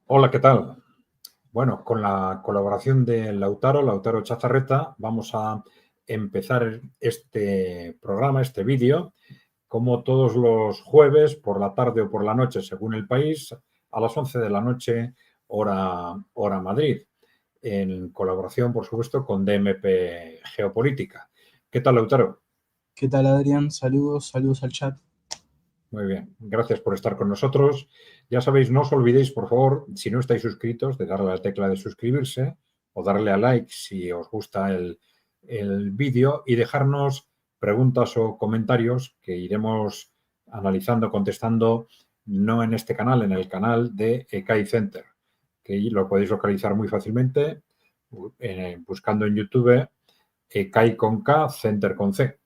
Hola, ¿qué tal? Bueno, con la colaboración de Lautaro Chazarreta, vamos a empezar este programa, este vídeo, como todos los jueves, por la tarde o por la noche, según el país, a las 11 de la noche, hora Madrid, en colaboración, por supuesto, con DMP Geopolítica. ¿Qué tal, Lautaro? ¿Qué tal, Adrián? Saludos al chat. Muy bien, gracias por estar con nosotros. Ya sabéis, no os olvidéis, por favor, si no estáis suscritos, de darle a la tecla de suscribirse o darle a like si os gusta el vídeo y dejarnos preguntas o comentarios que iremos analizando, contestando, no en este canal, en el canal de ECAI Center, que lo podéis localizar muy fácilmente buscando en YouTube ECAI con K, Center con C.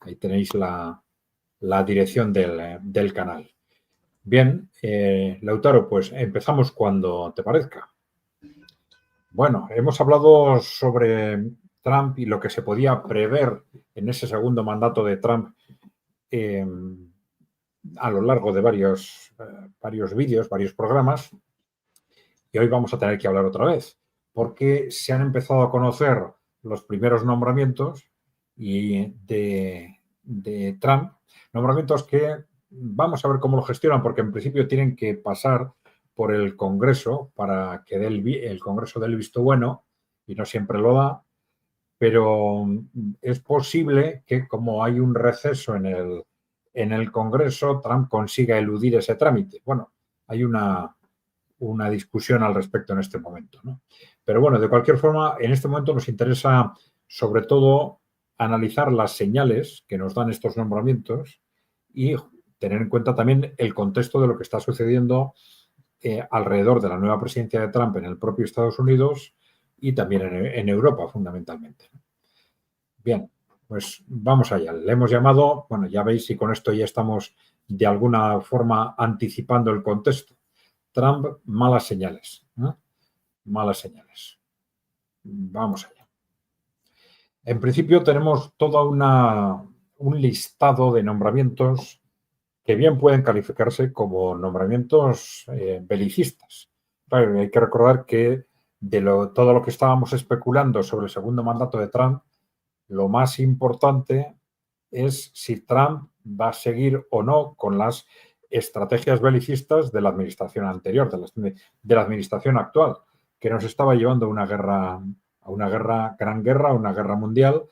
Ahí tenéis la dirección del canal. Bien, Lautaro, pues empezamos cuando te parezca. Bueno, hemos hablado sobre Trump y lo que se podía prever en ese segundo mandato de Trump a lo largo de varios vídeos, varios programas, y hoy vamos a tener que hablar otra vez, porque se han empezado a conocer los primeros nombramientos de Trump, nombramientos que vamos a ver cómo lo gestionan, porque en principio tienen que pasar por el Congreso para que el Congreso dé el visto bueno, y no siempre lo da, pero es posible que, como hay un receso en el Congreso, Trump consiga eludir ese trámite. Bueno, hay una discusión al respecto en este momento, ¿no? Pero bueno, de cualquier forma, en este momento nos interesa sobre todo analizar las señales que nos dan estos nombramientos y tener en cuenta también el contexto de lo que está sucediendo alrededor de la nueva presidencia de Trump en el propio Estados Unidos y también en Europa, fundamentalmente. Bien, pues vamos allá. Le hemos llamado, bueno, ya veis, y con esto ya estamos de alguna forma anticipando el contexto. Trump, malas señales. Malas señales. Vamos allá. En principio tenemos todo un listado de nombramientos que bien pueden calificarse como nombramientos belicistas. Claro, hay que recordar que todo lo que estábamos especulando sobre el segundo mandato de Trump, lo más importante es si Trump va a seguir o no con las estrategias belicistas de la administración anterior, de la administración actual, que nos estaba llevando a una gran guerra, una guerra mundial,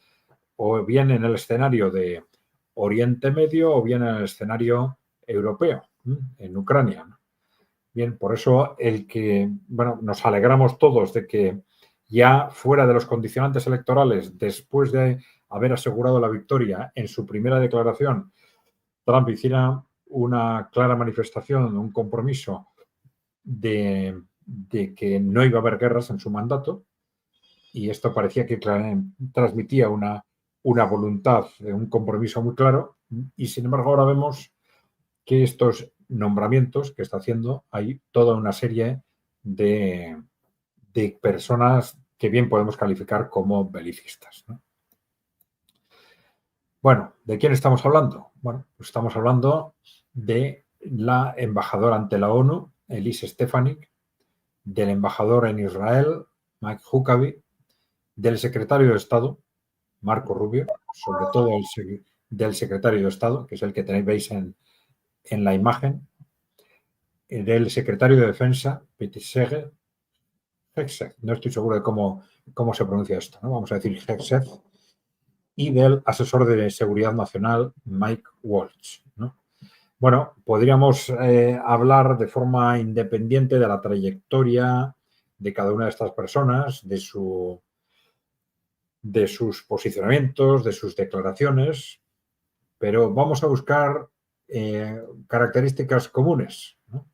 o bien en el escenario de Oriente Medio o bien en el escenario europeo, en Ucrania. Bien, por eso nos alegramos todos de que ya fuera de los condicionantes electorales, después de haber asegurado la victoria en su primera declaración, Trump hiciera una clara manifestación, un compromiso de que no iba a haber guerras en su mandato, y esto parecía que transmitía una voluntad, un compromiso muy claro, y sin embargo ahora vemos que estos nombramientos que está haciendo, hay toda una serie de personas que bien podemos calificar como belicistas, ¿no? Bueno, ¿de quién estamos hablando? Bueno, pues estamos hablando de la embajadora ante la ONU, Elise Stefanik, del embajador en Israel, Mike Huckabee, del secretario de Estado, Marco Rubio, sobre todo del secretario de Estado, que es el que veis en la imagen, del secretario de Defensa, Pete Hegseth, no estoy seguro de cómo se pronuncia esto, ¿no? Vamos a decir Hegseth, y del asesor de seguridad nacional Mike Waltz, ¿no? Bueno, podríamos hablar de forma independiente de la trayectoria de cada una de estas personas, de sus posicionamientos, de sus declaraciones, pero vamos a buscar características comunes, ¿no?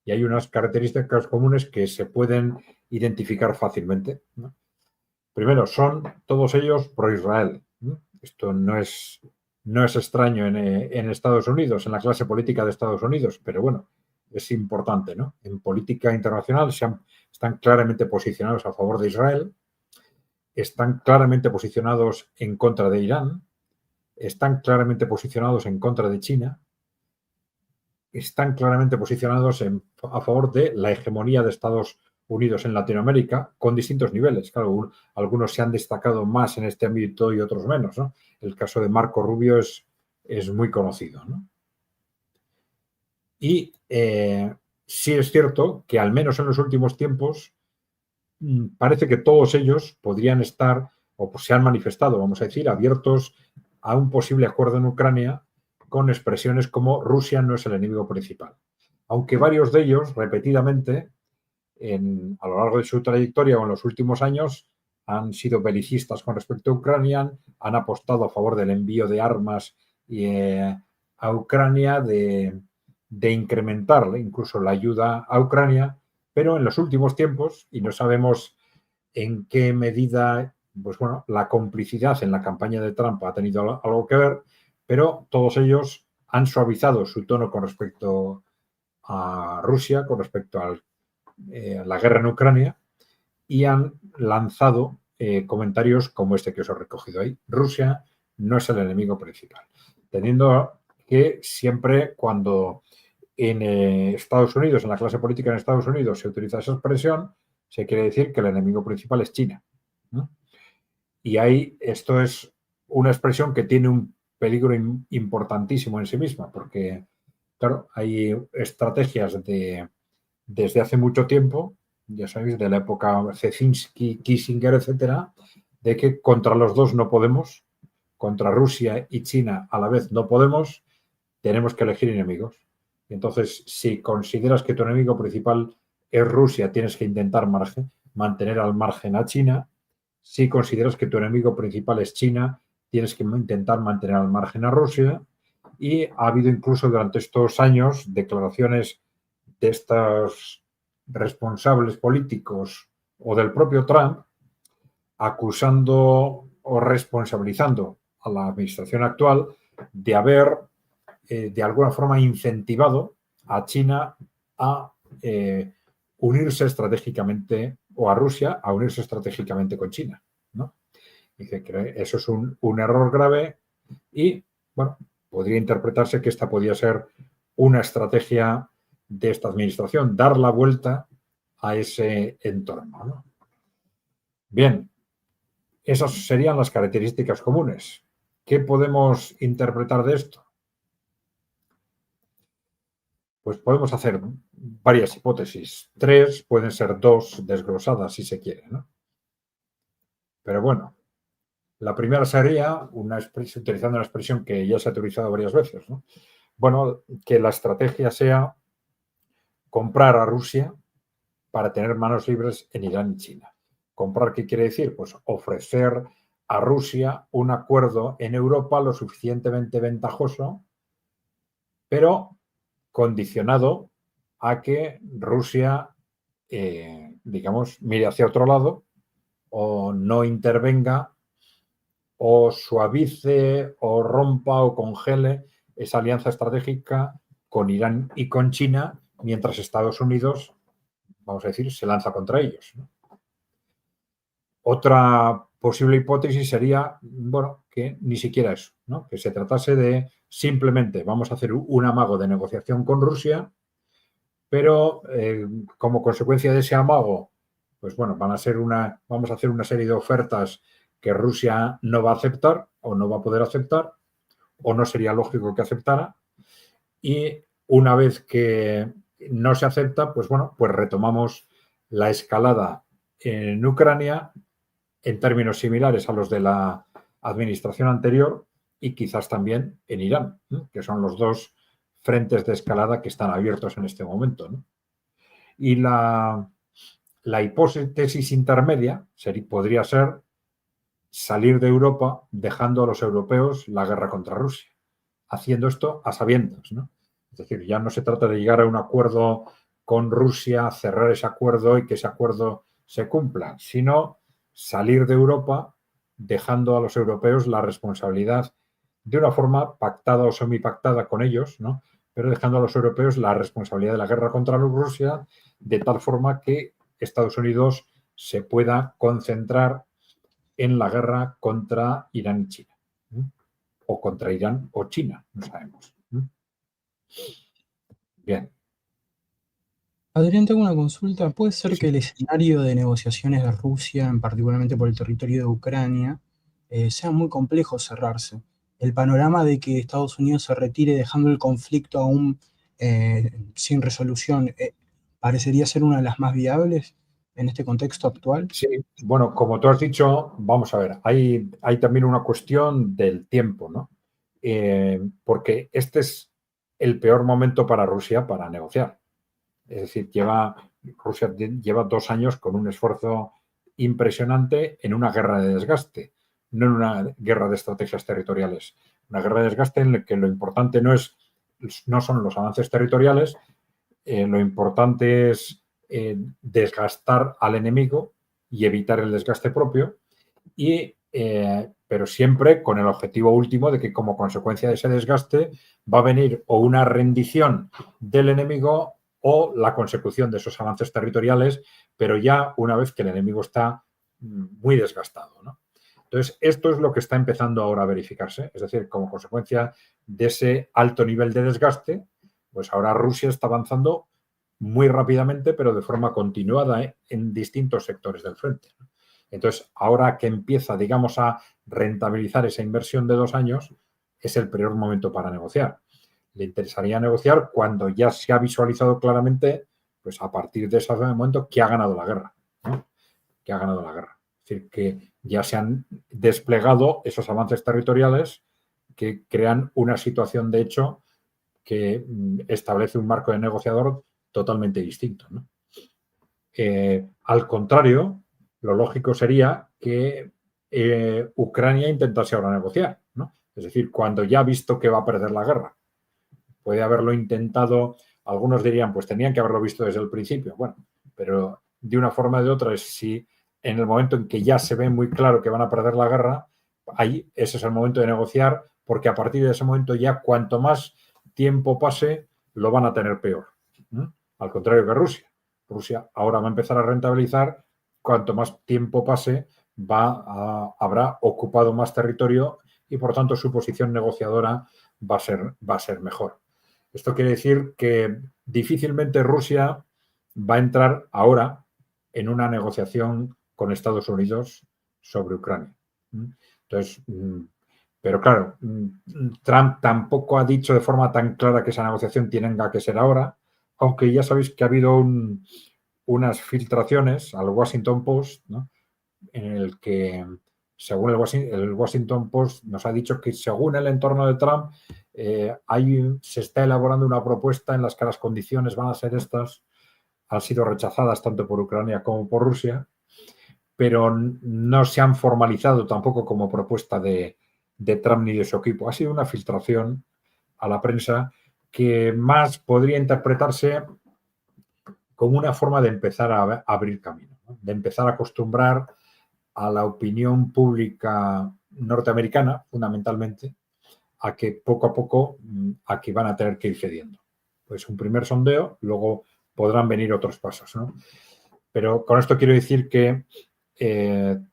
Y hay unas características comunes que se pueden identificar fácilmente, ¿no? Primero, son todos ellos pro-Israel, ¿no? Esto no es extraño en Estados Unidos, en la clase política de Estados Unidos, pero bueno, es importante, ¿no? En política internacional están claramente posicionados a favor de Israel, están claramente posicionados en contra de Irán, están claramente posicionados en contra de China, están claramente posicionados a favor de la hegemonía de Estados Unidos en Latinoamérica con distintos niveles. Claro, algunos se han destacado más en este ámbito y otros menos, ¿no? El caso de Marco Rubio es muy conocido, ¿no? Y sí es cierto que al menos en los últimos tiempos parece que todos ellos podrían estar, o se han manifestado, vamos a decir, abiertos a un posible acuerdo en Ucrania con expresiones como Rusia no es el enemigo principal. Aunque varios de ellos, repetidamente, a lo largo de su trayectoria o en los últimos años, han sido belicistas con respecto a Ucrania, han apostado a favor del envío de armas a Ucrania, de incrementar incluso la ayuda a Ucrania, pero en los últimos tiempos, y no sabemos en qué medida, pues bueno, la complicidad en la campaña de Trump ha tenido algo que ver, pero todos ellos han suavizado su tono con respecto a Rusia, con respecto a la guerra en Ucrania, y han lanzado comentarios como este que os he recogido ahí. Rusia no es el enemigo principal. Teniendo que siempre cuando en Estados Unidos, en la clase política en Estados Unidos, se utiliza esa expresión, se quiere decir que el enemigo principal es China, ¿no? Y ahí esto es una expresión que tiene un peligro importantísimo en sí misma, porque, claro, hay estrategias desde hace mucho tiempo, ya sabéis, de la época Zelensky, Kissinger, etcétera, de que contra los dos no podemos, contra Rusia y China a la vez no podemos, tenemos que elegir enemigos. Entonces, si consideras que tu enemigo principal es Rusia, tienes que intentar mantener al margen a China. Si consideras que tu enemigo principal es China, tienes que intentar mantener al margen a Rusia. Y ha habido incluso durante estos años declaraciones de estos responsables políticos o del propio Trump acusando o responsabilizando a la administración actual de haber de alguna forma incentivado a China a unirse estratégicamente, o a Rusia a unirse estratégicamente con China, ¿no? Dice que eso es un error grave y, bueno, podría interpretarse que esta podría ser una estrategia de esta administración, dar la vuelta a ese entorno, ¿no? Bien, esas serían las características comunes. ¿Qué podemos interpretar de esto? Pues podemos hacer varias hipótesis. 3, pueden ser 2 desglosadas si se quiere, ¿no? Pero bueno, la primera sería utilizando una expresión que ya se ha utilizado varias veces, ¿no? Bueno, que la estrategia sea comprar a Rusia para tener manos libres en Irán y China. ¿Comprar qué quiere decir? Pues ofrecer a Rusia un acuerdo en Europa lo suficientemente ventajoso, pero condicionado a que Rusia, digamos, mire hacia otro lado o no intervenga o suavice o rompa o congele esa alianza estratégica con Irán y con China, mientras Estados Unidos, vamos a decir, se lanza contra ellos, ¿no? Otra posible hipótesis sería, bueno, que ni siquiera eso, ¿no? Que se tratase de simplemente vamos a hacer un amago de negociación con Rusia, pero como consecuencia de ese amago, pues bueno, vamos a hacer una serie de ofertas que Rusia no va a aceptar o no va a poder aceptar o no sería lógico que aceptara, y una vez que no se acepta, pues bueno, pues retomamos la escalada en Ucrania en términos similares a los de la administración anterior y quizás también en Irán, ¿no? Que son los dos frentes de escalada que están abiertos en este momento, ¿no? Y la hipótesis intermedia podría ser salir de Europa dejando a los europeos la guerra contra Rusia, haciendo esto a sabiendas, ¿no? Es decir, ya no se trata de llegar a un acuerdo con Rusia, cerrar ese acuerdo y que ese acuerdo se cumpla, sino salir de Europa dejando a los europeos la responsabilidad de una forma pactada o semipactada con ellos, ¿no? Pero dejando a los europeos la responsabilidad de la guerra contra Rusia de tal forma que Estados Unidos se pueda concentrar en la guerra contra Irán y China. ¿Eh? O contra Irán o China, no sabemos. Bien. Adrián, tengo una consulta. ¿Puede ser Sí. que el escenario de negociaciones de Rusia, en particularmente por el territorio de Ucrania, sea muy complejo cerrarse? El panorama de que Estados Unidos se retire dejando el conflicto aún sin resolución, parecería ser una de las más viables en este contexto actual. Sí, bueno, como tú has dicho, vamos a ver, hay también una cuestión del tiempo, ¿no? Porque este es el peor momento para Rusia para negociar. Es decir, Rusia lleva 2 años con un esfuerzo impresionante en una guerra de desgaste, no en una guerra de estrategias territoriales. Una guerra de desgaste en la que lo importante no son los avances territoriales, lo importante es desgastar al enemigo y evitar el desgaste propio, pero siempre con el objetivo último de que como consecuencia de ese desgaste va a venir o una rendición del enemigo o la consecución de esos avances territoriales, pero ya una vez que el enemigo está muy desgastado, ¿no? Entonces, esto es lo que está empezando ahora a verificarse, es decir, como consecuencia de ese alto nivel de desgaste, pues ahora Rusia está avanzando muy rápidamente, pero de forma continuada en distintos sectores del frente. Entonces, ahora que empieza, digamos, a rentabilizar esa inversión de 2 años, es el peor momento para negociar. Le interesaría negociar cuando ya se ha visualizado claramente, pues a partir de ese momento, que ha ganado la guerra, ¿no? Que ha ganado la guerra. Es decir, que ya se han desplegado esos avances territoriales que crean una situación de hecho que establece un marco de negociador totalmente distinto, ¿no? Al contrario, lo lógico sería que Ucrania intentase ahora negociar, ¿no? Es decir, cuando ya ha visto que va a perder la guerra. Puede haberlo intentado, algunos dirían, pues tenían que haberlo visto desde el principio. Bueno, pero de una forma o de otra, si en el momento en que ya se ve muy claro que van a perder la guerra, ahí ese es el momento de negociar, porque a partir de ese momento ya cuanto más tiempo pase, lo van a tener peor. Al contrario que Rusia. Rusia ahora va a empezar a rentabilizar, cuanto más tiempo pase, habrá ocupado más territorio y por tanto su posición negociadora va a ser mejor. Esto quiere decir que difícilmente Rusia va a entrar ahora en una negociación con Estados Unidos sobre Ucrania. Entonces, pero claro, Trump tampoco ha dicho de forma tan clara que esa negociación tenga que ser ahora, aunque ya sabéis que ha habido unas filtraciones al Washington Post, ¿no? En el que, según el Washington Post, nos ha dicho que según el entorno de Trump, se está elaborando una propuesta en las que las condiciones van a ser estas, han sido rechazadas tanto por Ucrania como por Rusia, pero no se han formalizado tampoco como propuesta de Trump ni de su equipo. Ha sido una filtración a la prensa que más podría interpretarse como una forma de empezar a abrir camino, ¿no? De empezar a acostumbrar a la opinión pública norteamericana, fundamentalmente, a que poco a poco aquí van a tener que ir cediendo. Pues un primer sondeo, luego podrán venir otros pasos, ¿no? Pero con esto quiero decir que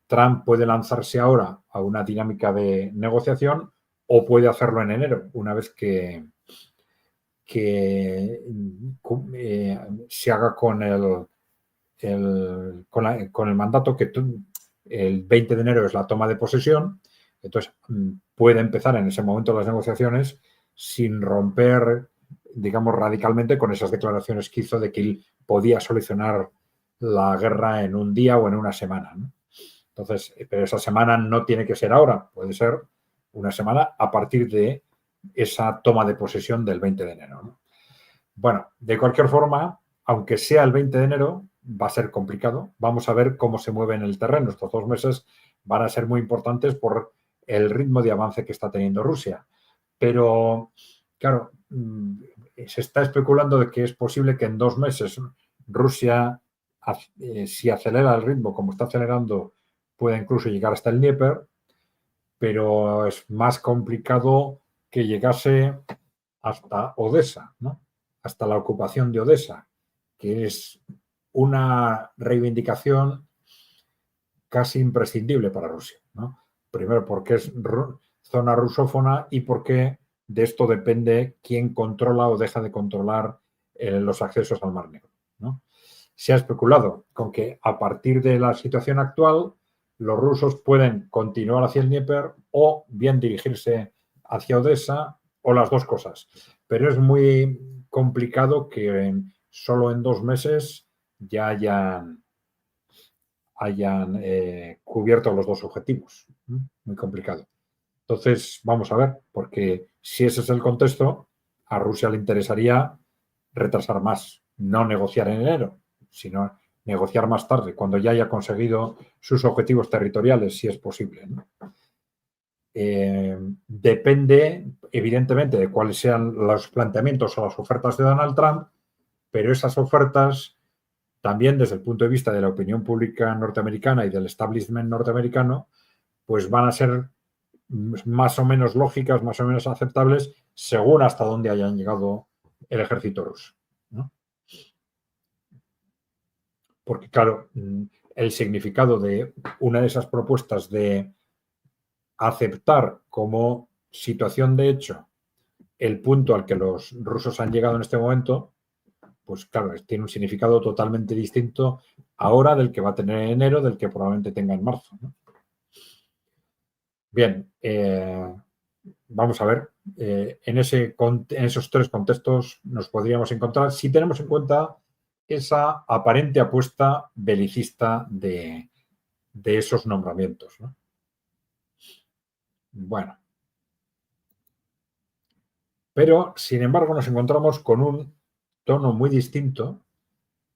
Trump puede lanzarse ahora a una dinámica de negociación o puede hacerlo en enero, una vez que se haga con el mandato que el 20 de enero es la toma de posesión, entonces puede empezar en ese momento las negociaciones sin romper, digamos, radicalmente con esas declaraciones que hizo de que él podía solucionar la guerra en un día o en una semana, ¿no? Entonces, pero esa semana no tiene que ser ahora, puede ser una semana a partir de esa toma de posesión del 20 de enero, ¿no? Bueno, de cualquier forma, aunque sea el 20 de enero, va a ser complicado. Vamos a ver cómo se mueve en el terreno. Estos 2 meses van a ser muy importantes por el ritmo de avance que está teniendo Rusia. Pero, claro, se está especulando de que es posible que en 2 meses Rusia, si acelera el ritmo como está acelerando, pueda incluso llegar hasta el Dnieper, pero es más complicado que llegase hasta Odessa, ¿no? Hasta la ocupación de Odessa, que es una reivindicación casi imprescindible para Rusia, ¿no? Primero porque es zona rusófona y porque de esto depende quién controla o deja de controlar los accesos al Mar Negro, ¿no? Se ha especulado con que a partir de la situación actual los rusos pueden continuar hacia el Dnieper o bien dirigirse hacia Odessa o las dos cosas. Pero es muy complicado que solo en 2 meses ya hayan cubierto los dos objetivos. Muy complicado. Entonces, vamos a ver, porque si ese es el contexto, a Rusia le interesaría retrasar más, no negociar en enero, sino negociar más tarde, cuando ya haya conseguido sus objetivos territoriales, si es posible, ¿no? Depende, evidentemente, de cuáles sean los planteamientos o las ofertas de Donald Trump, pero esas ofertas también desde el punto de vista de la opinión pública norteamericana y del establishment norteamericano, pues van a ser más o menos lógicas, más o menos aceptables, según hasta dónde hayan llegado el ejército ruso, ¿no? Porque, claro, el significado de una de esas propuestas de aceptar como situación de hecho el punto al que los rusos han llegado en este momento, pues claro, tiene un significado totalmente distinto ahora del que va a tener en enero, del que probablemente tenga en marzo, ¿no? Bien, vamos a ver, en esos 3 contextos nos podríamos encontrar si tenemos en cuenta esa aparente apuesta belicista de esos nombramientos, ¿no? Bueno, pero sin embargo nos encontramos con un tono muy distinto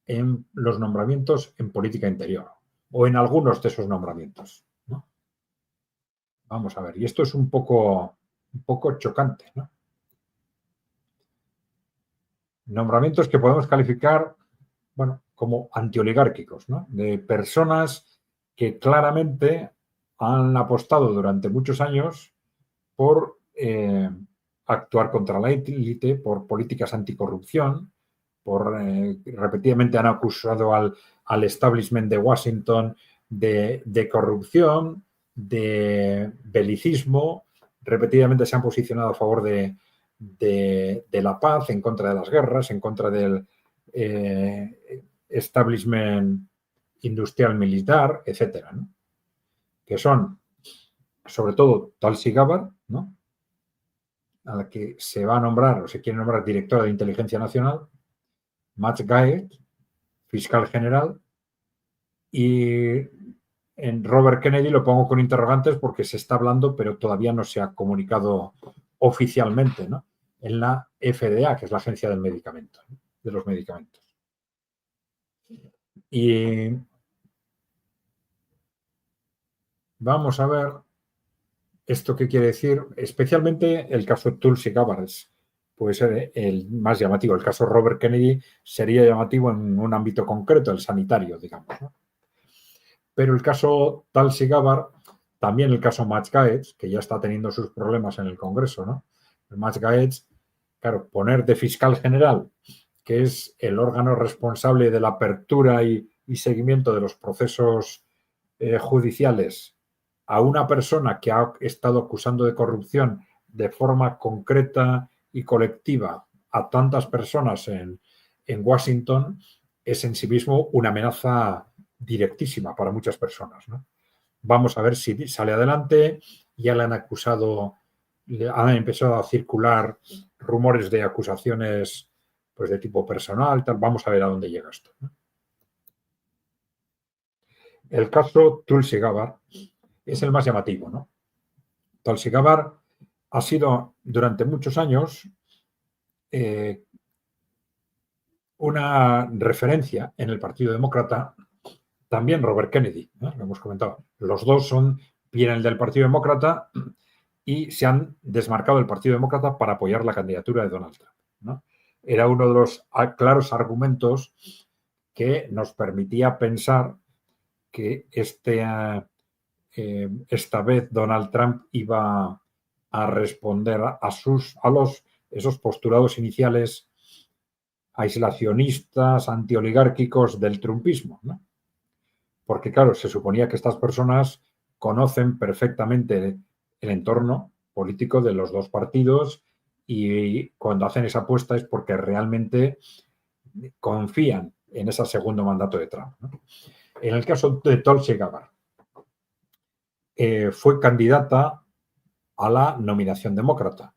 en los nombramientos en política interior o en algunos de esos nombramientos, ¿no? Vamos a ver, y esto es un poco chocante, ¿no? Nombramientos que podemos calificar, bueno, como antioligárquicos, ¿no? De personas que claramente han apostado durante muchos años por actuar contra la élite, por políticas anticorrupción, repetidamente han acusado al establishment de Washington de corrupción, de belicismo, repetidamente se han posicionado a favor de la paz, en contra de las guerras, en contra del establishment industrial militar, etcétera, ¿no? Que son, sobre todo, Tulsi Gabbard, ¿no? A la que se va a nombrar o se quiere nombrar directora de Inteligencia Nacional, Matt Gaetz, fiscal general, y en Robert Kennedy lo pongo con interrogantes porque se está hablando, pero todavía no se ha comunicado oficialmente, ¿no? En la FDA, que es la Agencia del Medicamento, ¿no? De los medicamentos. Y vamos a ver esto qué quiere decir, especialmente el caso Tulsi Gabbard puede ser el más llamativo. El caso Robert Kennedy sería llamativo en un ámbito concreto, el sanitario, digamos, ¿no? Pero el caso Tulsi Gabbard, también el caso Matt Gaetz, que ya está teniendo sus problemas en el Congreso, ¿no? El Matt Gaetz, claro, poner de fiscal general, que es el órgano responsable de la apertura y seguimiento de los procesos judiciales, a una persona que ha estado acusando de corrupción de forma concreta y colectiva a tantas personas en Washington, es en sí mismo una amenaza directísima para muchas personas, ¿no? Vamos a ver si sale adelante. Ya le han acusado, han empezado a circular rumores de acusaciones pues de tipo personal, tal. Vamos a ver a dónde llega esto, ¿no? El caso Tulsi Gabbard es el más llamativo, ¿no? Tulsi Gabbard ha sido durante muchos años una referencia en el Partido Demócrata, también Robert Kennedy, ¿no? Lo hemos comentado. Los dos vienen del Partido Demócrata y se han desmarcado del Partido Demócrata para apoyar la candidatura de Donald Trump, ¿no? Era uno de los claros argumentos que nos permitía pensar que esta vez Donald Trump iba a responder a esos postulados iniciales aislacionistas, antioligárquicos del trumpismo, ¿no? Porque, claro, se suponía que estas personas conocen perfectamente el entorno político de los dos partidos y cuando hacen esa apuesta es porque realmente confían en ese segundo mandato de Trump, ¿no? En el caso de Tulsi Gabbard, fue candidata a la nominación demócrata,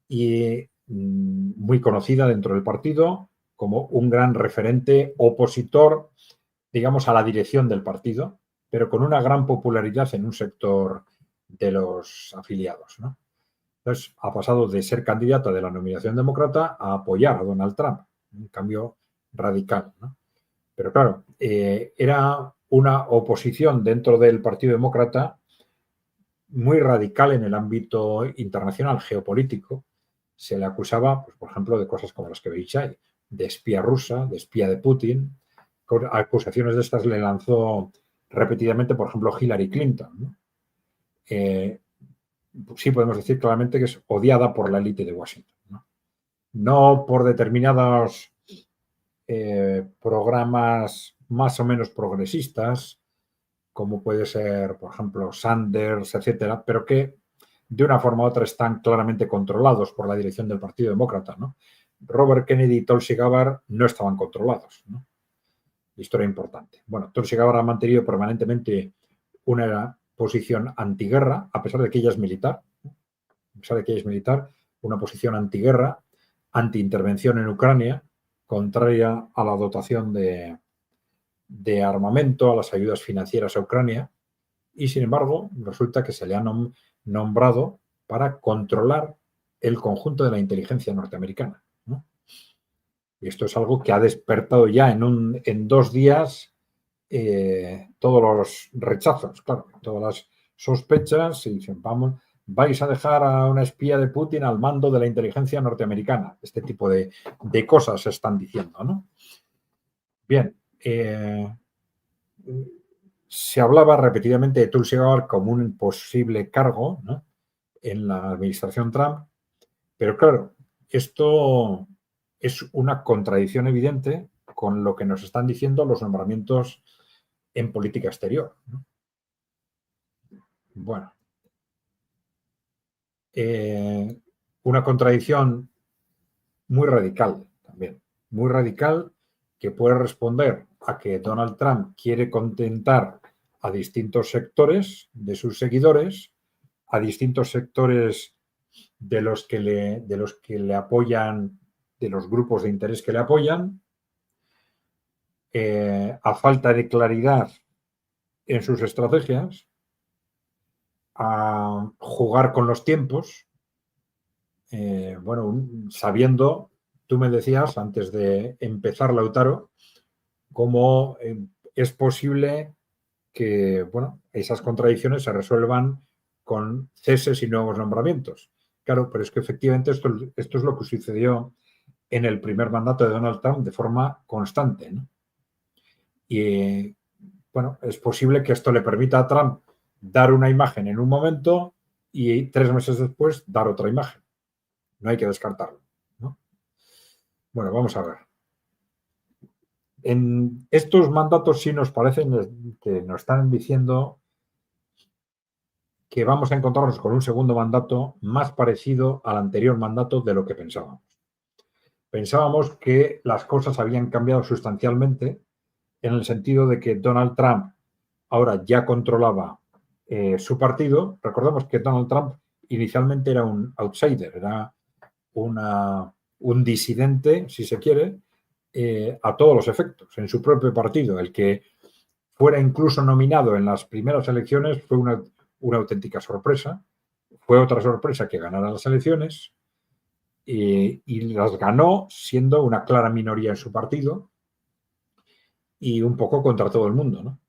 y muy conocida dentro del partido como un gran referente opositor, digamos, a la dirección del partido, pero con una gran popularidad en un sector de los afiliados, ¿no? Entonces, ha pasado de ser candidata de la nominación demócrata a apoyar a Donald Trump, un cambio radical, ¿no? Pero claro, era una oposición dentro del Partido Demócrata muy radical en el ámbito internacional, geopolítico. Se le acusaba, pues, por ejemplo, de cosas como las que veis ahí, de espía rusa, de espía de Putin. Acusaciones de estas le lanzó repetidamente, por ejemplo, Hillary Clinton, ¿no? Sí podemos decir claramente que es odiada por la élite de Washington, ¿no? No por determinados programas más o menos progresistas, como puede ser, por ejemplo, Sanders, etcétera, pero que de una forma u otra están claramente controlados por la dirección del Partido Demócrata, ¿no? Robert Kennedy y Tulsi Gabbard no estaban controlados, ¿no? Historia importante. Bueno, Tulsi Gabbard ha mantenido permanentemente una posición antiguerra, a pesar de que ella es militar, una posición antiguerra, antiintervención en Ucrania, contraria a la dotación de armamento, a las ayudas financieras a Ucrania, y sin embargo resulta que se le ha nombrado para controlar el conjunto de la inteligencia norteamericana, ¿no? Y esto es algo que ha despertado ya en 2 días todos los rechazos, claro, todas las sospechas, y dicen, vamos, vais a dejar a una espía de Putin al mando de la inteligencia norteamericana. Este tipo de cosas se están diciendo, ¿no? Bien, se hablaba repetidamente de Tulsi Gabbard como un posible cargo, ¿no?, en la administración Trump, pero claro, esto es una contradicción evidente con lo que nos están diciendo los nombramientos en política exterior, ¿no? Bueno, una contradicción muy radical también, muy radical, que puede responder a que Donald Trump quiere contentar a distintos sectores de sus seguidores, a distintos sectores de los que le apoyan, de los grupos de interés que le apoyan, a falta de claridad en sus estrategias, a jugar con los tiempos, bueno, sabiendo, tú me decías antes de empezar, Lautaro, cómo es posible que, bueno, esas contradicciones se resuelvan con ceses y nuevos nombramientos. Claro, pero es que efectivamente esto es lo que sucedió en el primer mandato de Donald Trump de forma constante, ¿no? Y, bueno, es posible que esto le permita a Trump dar una imagen en un momento y 3 meses después dar otra imagen. No hay que descartarlo, ¿no? Bueno, vamos a ver. En estos mandatos sí nos parecen que nos están diciendo que vamos a encontrarnos con un segundo mandato más parecido al anterior mandato de lo que pensábamos. Pensábamos que las cosas habían cambiado sustancialmente en el sentido de que Donald Trump ahora ya controlaba su partido. Recordemos que Donald Trump inicialmente era un outsider, era un disidente, si se quiere, a todos los efectos, en su propio partido, el que fuera incluso nominado en las primeras elecciones fue una auténtica sorpresa. Fue otra sorpresa que ganara las elecciones y las ganó siendo una clara minoría en su partido y un poco contra todo el mundo, ¿no?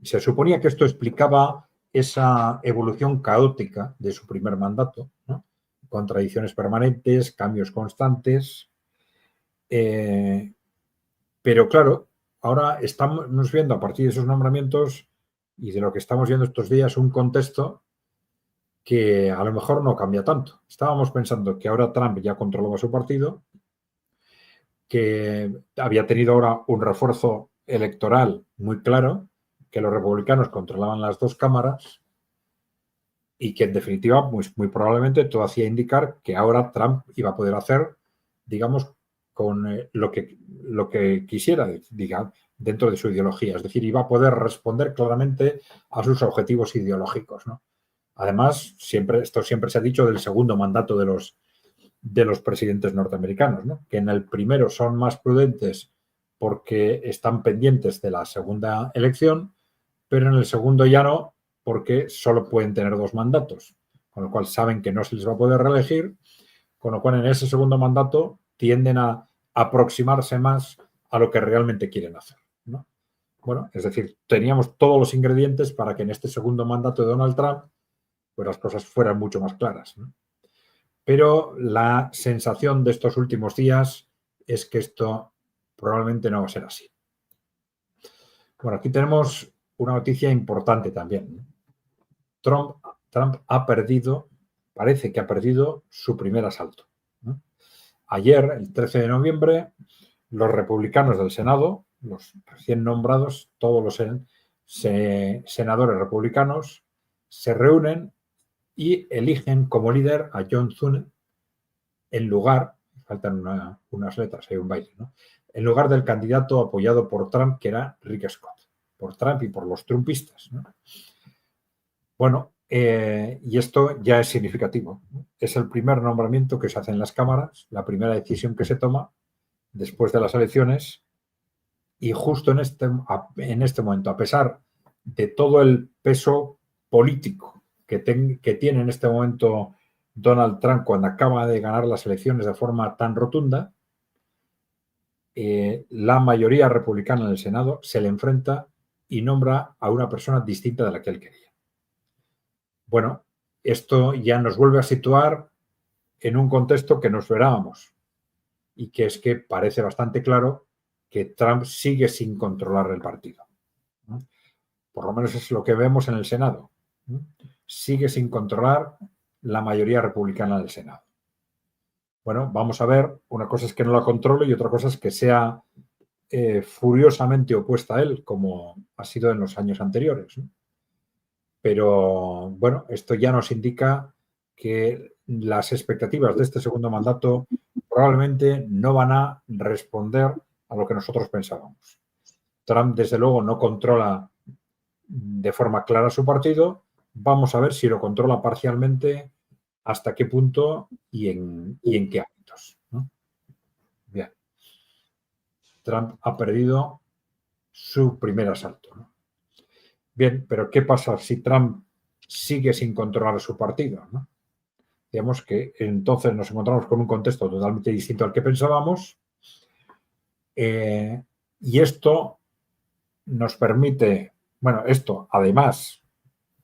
Se suponía que esto explicaba esa evolución caótica de su primer mandato, ¿no? Contradicciones permanentes, cambios constantes. Pero claro, ahora estamos viendo a partir de esos nombramientos y de lo que estamos viendo estos días un contexto que a lo mejor no cambia tanto. Estábamos pensando que ahora Trump ya controlaba su partido, que había tenido ahora un refuerzo electoral muy claro, que los republicanos controlaban las dos cámaras y que en definitiva, pues muy probablemente todo hacía indicar que ahora Trump iba a poder hacer, digamos, con lo que quisiera, digamos, dentro de su ideología. Es decir, iba a poder responder claramente a sus objetivos ideológicos, ¿no? Además, esto siempre se ha dicho del segundo mandato de los presidentes norteamericanos, ¿no? Que en el primero son más prudentes porque están pendientes de la segunda elección, pero en el segundo ya no, porque solo pueden tener 2 mandatos, con lo cual saben que no se les va a poder reelegir, con lo cual en ese segundo mandato tienden a aproximarse más a lo que realmente quieren hacer, ¿no? Bueno, es decir, teníamos todos los ingredientes para que en este segundo mandato de Donald Trump pues las cosas fueran mucho más claras, ¿no? Pero la sensación de estos últimos días es que esto probablemente no va a ser así. Bueno, aquí tenemos una noticia importante también, ¿no? Trump ha perdido, parece que ha perdido su primer asalto, ¿no? Ayer, el 13 de noviembre, los republicanos del Senado, los recién nombrados, todos los senadores republicanos, se reúnen y eligen como líder a John Thune en lugar, faltan unas letras, hay un baile, ¿no? En lugar del candidato apoyado por Trump, que era Rick Scott, por Trump y por los trumpistas, ¿no? Bueno, y esto ya es significativo. Es el primer nombramiento que se hace en las cámaras, la primera decisión que se toma después de las elecciones y justo en este momento, a pesar de todo el peso político que tiene en este momento Donald Trump cuando acaba de ganar las elecciones de forma tan rotunda, la mayoría republicana en el Senado se le enfrenta y nombra a una persona distinta de la que él quería. Bueno, esto ya nos vuelve a situar en un contexto que nos esperábamos y que es que parece bastante claro que Trump sigue sin controlar el partido, ¿no? Por lo menos es lo que vemos en el Senado, ¿no? Sigue sin controlar la mayoría republicana del Senado. Bueno, vamos a ver, una cosa es que no la controle y otra cosa es que sea furiosamente opuesta a él, como ha sido en los años anteriores, ¿no? Pero bueno, esto ya nos indica que las expectativas de este segundo mandato probablemente no van a responder a lo que nosotros pensábamos. Trump, desde luego, no controla de forma clara su partido. Vamos a ver si lo controla parcialmente, hasta qué punto y en qué ámbitos, ¿no? Bien. Trump ha perdido su primer asalto, ¿no? Bien, pero ¿qué pasa si Trump sigue sin controlar su partido, ¿no? Digamos que entonces nos encontramos con un contexto totalmente distinto al que pensábamos, y esto nos permite, bueno, esto además,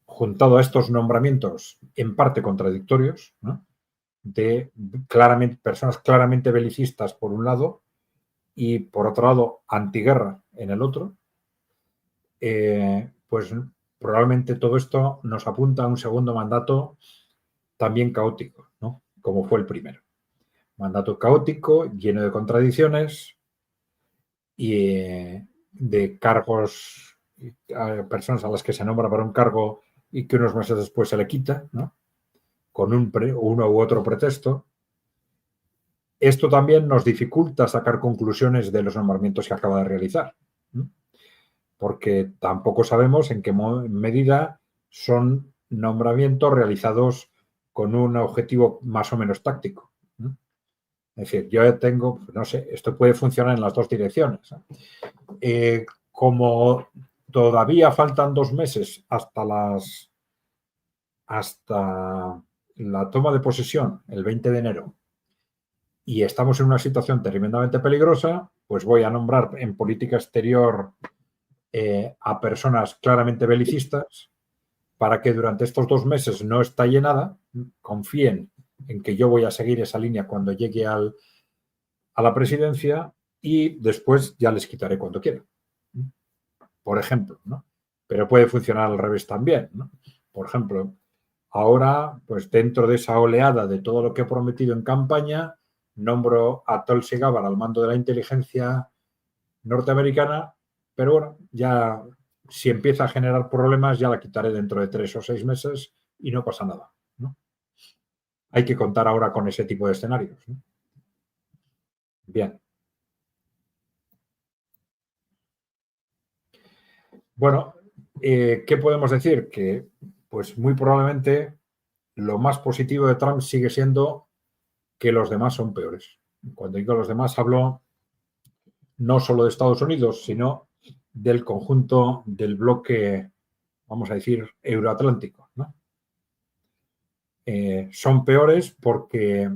juntado a estos nombramientos en parte contradictorios, ¿no? De personas claramente belicistas por un lado y por otro lado antiguerra en el otro, pues probablemente todo esto nos apunta a un segundo mandato también caótico, ¿no? Como fue el primero. Mandato caótico, lleno de contradicciones y de cargos, personas a las que se nombra para un cargo y que unos meses después se le quita, ¿no? Con uno u otro pretexto. Esto también nos dificulta sacar conclusiones de los nombramientos que acaba de realizar, ¿no? Porque tampoco sabemos en qué medida son nombramientos realizados con un objetivo más o menos táctico, ¿no? Es decir, yo tengo, no sé, esto puede funcionar en las dos direcciones, ¿no? Como todavía faltan 2 meses hasta la toma de posesión, el 20 de enero, y estamos en una situación tremendamente peligrosa, pues voy a nombrar en política exterior a personas claramente belicistas para que durante estos 2 meses no estalle nada, confíen en que yo voy a seguir esa línea cuando llegue a la presidencia y después ya les quitaré cuando quiera. Por ejemplo, ¿no? Pero puede funcionar al revés también, ¿no? Por ejemplo, ahora, pues dentro de esa oleada de todo lo que he prometido en campaña, nombro a Tulsi Gabbard al mando de la inteligencia norteamericana, pero bueno, ya si empieza a generar problemas, ya la quitaré dentro de 3 o 6 meses y no pasa nada, ¿no? Hay que contar ahora con ese tipo de escenarios, ¿no? Bien. Bueno, ¿qué podemos decir? Que pues muy probablemente lo más positivo de Trump sigue siendo que los demás son peores. Cuando digo los demás hablo no solo de Estados Unidos, sino del conjunto del bloque, vamos a decir, euroatlántico, ¿no? Son peores porque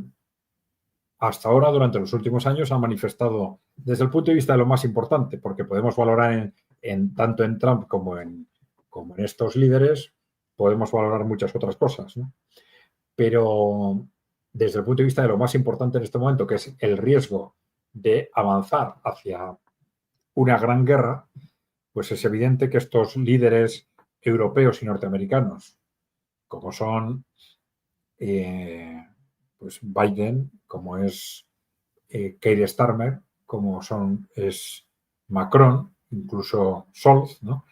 hasta ahora, durante los últimos años, han manifestado, desde el punto de vista de lo más importante, porque podemos valorar tanto en Trump como en estos líderes, podemos valorar muchas otras cosas, ¿no? Pero desde el punto de vista de lo más importante en este momento, que es el riesgo de avanzar hacia una gran guerra, pues es evidente que estos líderes europeos y norteamericanos, como son pues Biden, como es Keir Starmer, como es Macron, incluso Scholz, ¿no?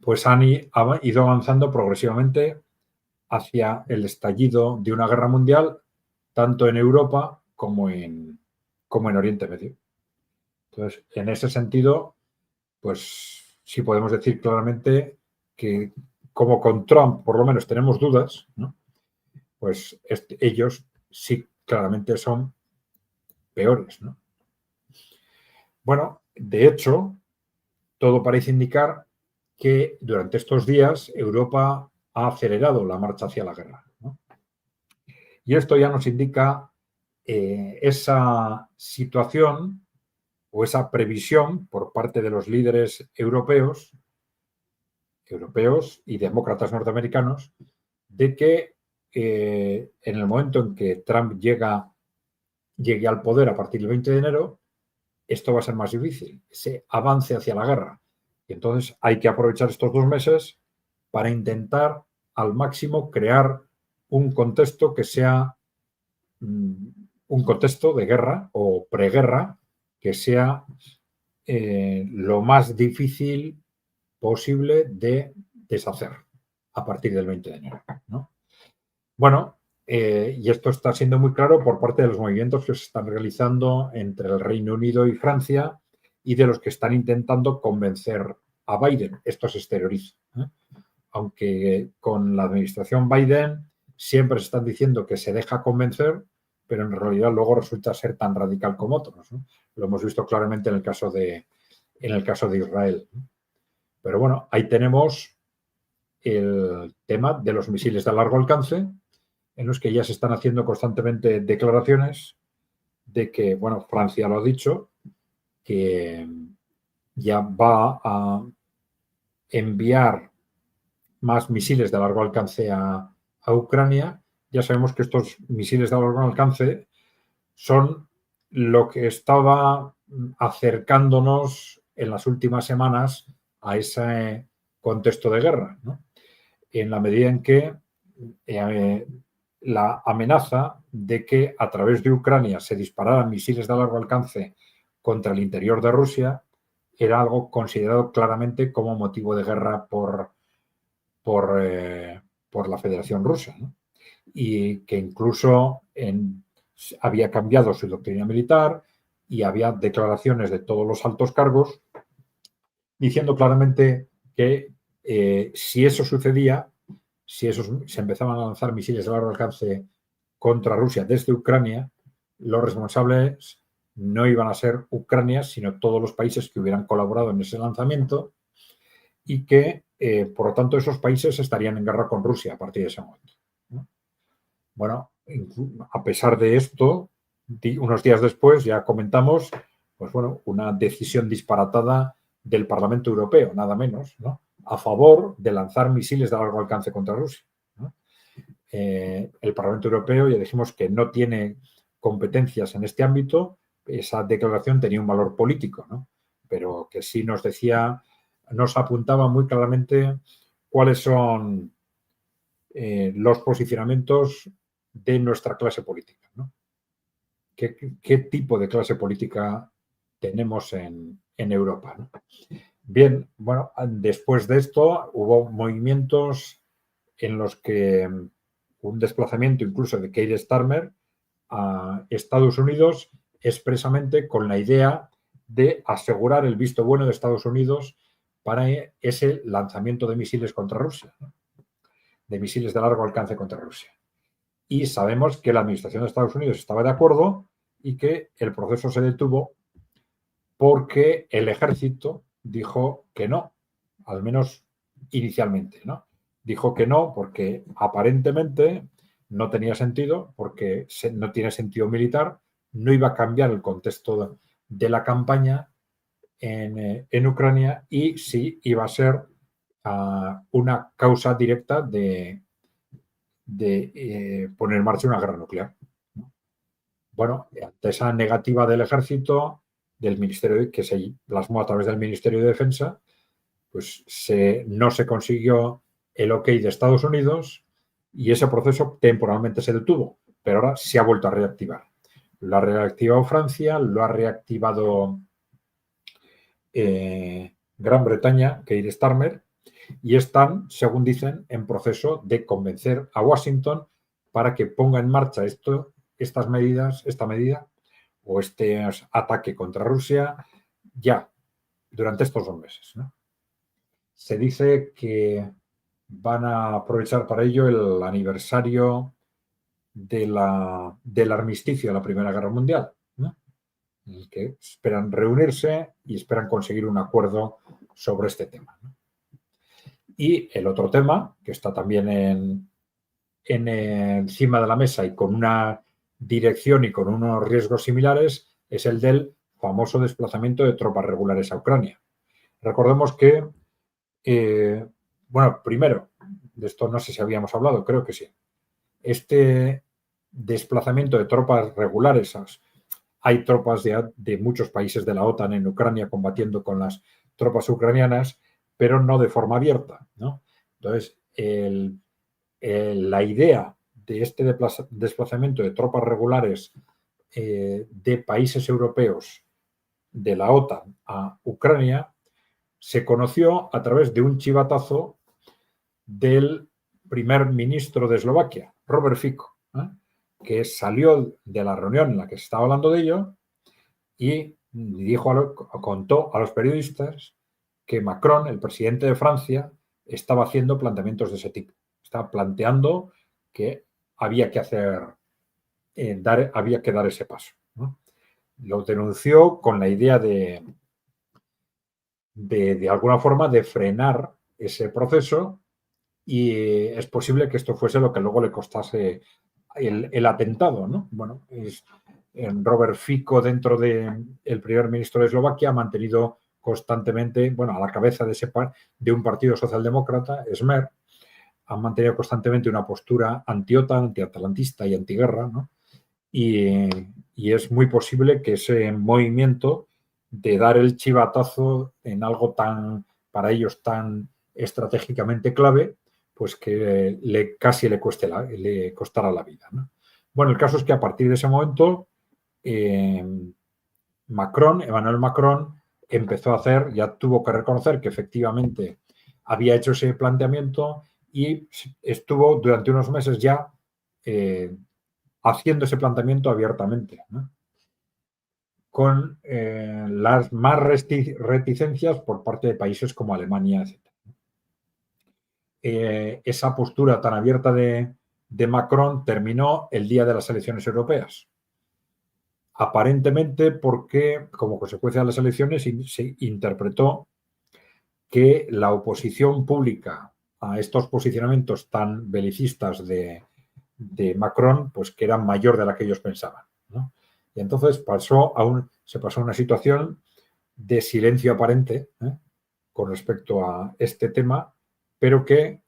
Pues han ido avanzando progresivamente hacia el estallido de una guerra mundial, tanto en Europa como en Oriente Medio. Entonces, en ese sentido, pues sí podemos decir claramente que, como con Trump por lo menos tenemos dudas, ¿no? Pues ellos sí claramente son peores, ¿no? Bueno, de hecho, todo parece indicar que durante estos días Europa ha acelerado la marcha hacia la guerra, ¿no? Y esto ya nos indica esa situación o esa previsión por parte de los líderes europeos y demócratas norteamericanos de que en el momento en que Trump llegue al poder a partir del 20 de enero, esto va a ser más difícil, ese avance hacia la guerra. Y entonces hay que aprovechar estos 2 meses para intentar al máximo crear un contexto que sea un contexto de guerra o preguerra que sea lo más difícil posible de deshacer a partir del 20 de enero, ¿no? Bueno, y esto está siendo muy claro por parte de los movimientos que se están realizando entre el Reino Unido y Francia y de los que están intentando convencer a Biden. Esto se exterioriza, ¿eh? Aunque con la administración Biden siempre se están diciendo que se deja convencer, pero en realidad luego resulta ser tan radical como otros, ¿no? Lo hemos visto claramente en el caso de Israel. Pero bueno, ahí tenemos el tema de los misiles de largo alcance, en los que ya se están haciendo constantemente declaraciones de que, bueno, Francia lo ha dicho, que ya va a enviar más misiles de largo alcance a Ucrania. Ya sabemos que estos misiles de largo alcance son lo que estaba acercándonos en las últimas semanas a ese contexto de guerra, ¿no? En la medida en que la amenaza de que a través de Ucrania se dispararan misiles de largo alcance contra el interior de Rusia era algo considerado claramente como motivo de guerra por la Federación Rusa, ¿no? Y que incluso había cambiado su doctrina militar y había declaraciones de todos los altos cargos diciendo claramente que si eso sucedía, si se empezaban a lanzar misiles de largo alcance contra Rusia desde Ucrania, los responsables no iban a ser Ucrania, sino todos los países que hubieran colaborado en ese lanzamiento y que, por lo tanto, esos países estarían en guerra con Rusia a partir de ese momento, ¿no? Bueno, a pesar de esto, unos días después ya comentamos, pues bueno, una decisión disparatada del Parlamento Europeo, nada menos, ¿no?, a favor de lanzar misiles de largo alcance contra Rusia, ¿no? El Parlamento Europeo, ya dijimos que no tiene competencias en este ámbito. Esa declaración tenía un valor político, ¿no?, pero que sí nos decía, nos apuntaba muy claramente cuáles son los posicionamientos de nuestra clase política, ¿no? ¿Qué tipo de clase política tenemos en Europa, ¿no? Bien, bueno, después de esto hubo movimientos en los que un desplazamiento incluso de Keir Starmer a Estados Unidos expresamente con la idea de asegurar el visto bueno de Estados Unidos para ese lanzamiento de misiles contra Rusia, ¿no?, de misiles de largo alcance contra Rusia. Y sabemos que la administración de Estados Unidos estaba de acuerdo y que el proceso se detuvo porque el ejército dijo que no, al menos inicialmente, ¿no? Dijo que no porque aparentemente no tenía sentido, porque no tiene sentido militar, no iba a cambiar el contexto de la campaña en Ucrania y sí iba a ser una causa directa de poner en marcha una guerra nuclear, ¿no? Bueno, ante esa negativa del ejército, del ministerio, que se plasmó a través del Ministerio de Defensa, pues no se consiguió el ok de Estados Unidos y ese proceso temporalmente se detuvo, pero ahora se ha vuelto a reactivar. Lo ha reactivado Francia, lo ha reactivado Gran Bretaña, Keir Starmer, y están, según dicen, en proceso de convencer a Washington para que ponga en marcha esta medida o este ataque contra Rusia ya durante estos 2 meses, ¿no? Se dice que van a aprovechar para ello el aniversario del armisticio de la Primera Guerra Mundial, ¿no?, en el que esperan reunirse y esperan conseguir un acuerdo sobre este tema, ¿no? Y el otro tema, que está también encima de la mesa y con una dirección y con unos riesgos similares, es el del famoso desplazamiento de tropas regulares a Ucrania. Recordemos que, bueno, primero, de esto no sé si habíamos hablado, creo que sí. Este desplazamiento de tropas regulares, hay tropas de muchos países de la OTAN en Ucrania combatiendo con las tropas ucranianas, pero no de forma abierta, ¿no? Entonces, la idea de este desplazamiento de tropas regulares de países europeos de la OTAN a Ucrania se conoció a través de un chivatazo del primer ministro de Eslovaquia, Robert Fico, ¿eh?, que salió de la reunión en la que se estaba hablando de ello y contó a los periodistas que Macron, el presidente de Francia, estaba haciendo planteamientos de ese tipo. Estaba planteando que había que había que dar ese paso, ¿no? Lo denunció con la idea de alguna forma de frenar ese proceso y es posible que esto fuese lo que luego le costase el atentado, ¿no? Bueno, Robert Fico, dentro del primer ministro de Eslovaquia, ha mantenido constantemente, bueno, a la cabeza de un partido socialdemócrata, Smer, ha mantenido constantemente una postura anti-OTAN, anti-atlantista y antiguerra, ¿no? Y es muy posible que ese movimiento de dar el chivatazo en algo para ellos tan estratégicamente clave, pues que casi le costara la vida, ¿no? Bueno, el caso es que a partir de ese momento Emmanuel Macron empezó a ya tuvo que reconocer que efectivamente había hecho ese planteamiento y estuvo durante unos meses ya haciendo ese planteamiento abiertamente, ¿no?, con las más reticencias por parte de países como Alemania, etc. Esa postura tan abierta de Macron terminó el día de las elecciones europeas. Aparentemente porque, como consecuencia de las elecciones, se interpretó que la oposición pública a estos posicionamientos tan belicistas de Macron, pues que era mayor de la que ellos pensaban, ¿no? Y entonces se pasó a una situación de silencio aparente, con respecto a este tema, pero que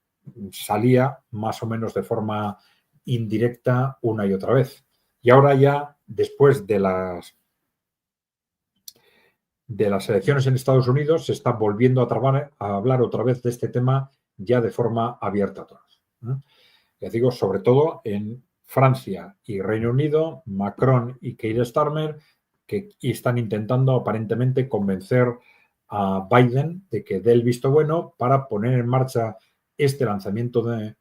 salía más o menos de forma indirecta una y otra vez. Y ahora ya, después de las elecciones en Estados Unidos, se está volviendo a hablar otra vez de este tema ya de forma abierta a todos. Ya digo, sobre todo en Francia y Reino Unido, Macron y Keir Starmer, que están intentando aparentemente convencer a Biden de que dé el visto bueno para poner en marcha este lanzamiento de